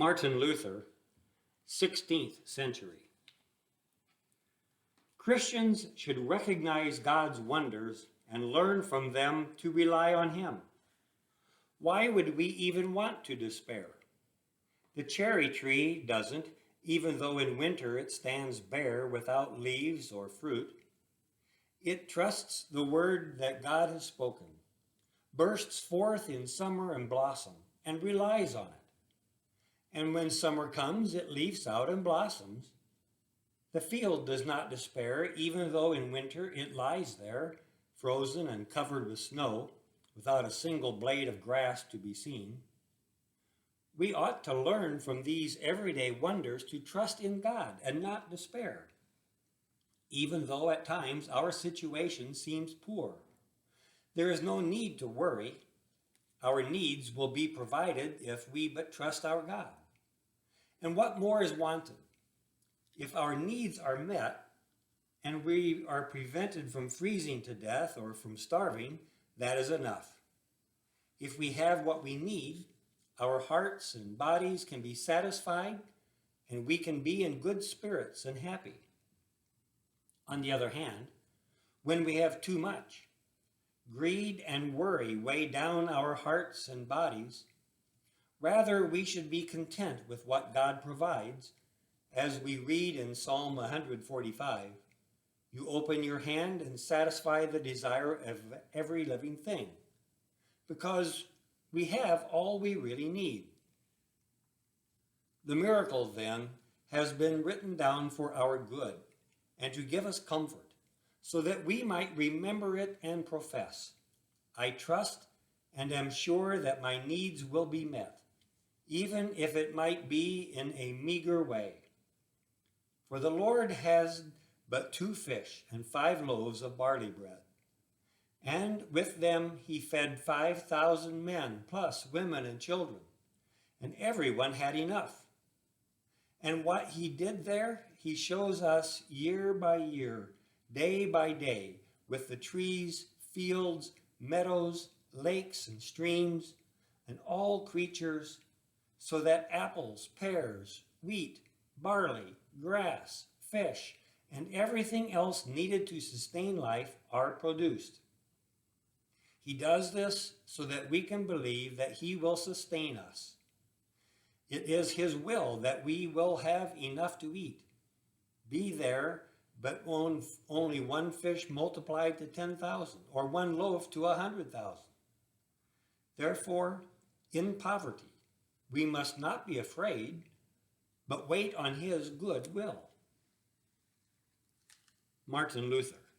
Martin Luther, 16th century. Christians should recognize God's wonders and learn from them to rely on Him. Why would we even want to despair? The cherry tree doesn't, even though in winter it stands bare without leaves or fruit. It trusts the word that God has spoken, bursts forth in summer and blossom, and relies on it. And when summer comes, it leaves out and blossoms. The field does not despair, even though in winter it lies there, frozen and covered with snow, without a single blade of grass to be seen. We ought to learn from these everyday wonders to trust in God and not despair, even though at times our situation seems poor. There is no need to worry. Our needs will be provided if we but trust our God. And what more is wanted? If our needs are met and we are prevented from freezing to death or from starving, that is enough. If we have what we need, our hearts and bodies can be satisfied and we can be in good spirits and happy. On the other hand, when we have too much, greed and worry weigh down our hearts and bodies. Rather, we should be content with what God provides. As we read in Psalm 145, "You open your hand and satisfy the desire of every living thing," because we have all we really need. The miracle, then, has been written down for our good and to give us comfort, so that we might remember it and profess, "I trust and am sure that my needs will be met, even if it might be in a meager way. For the Lord has but 2 fish and 5 loaves of barley bread, and with them he fed 5,000 men, plus women and children, and everyone had enough." And what he did there, he shows us year by year, day by day, with the trees, fields, meadows, lakes, and streams, and all creatures, so that apples, pears, wheat, barley, grass, fish, and everything else needed to sustain life are produced. He does this so that we can believe that he will sustain us. It is his will that we will have enough to eat. Be there but only 1 fish multiplied to 10,000, or 1 loaf to 100,000. Therefore, in poverty, we must not be afraid, but wait on his good will. Martin Luther.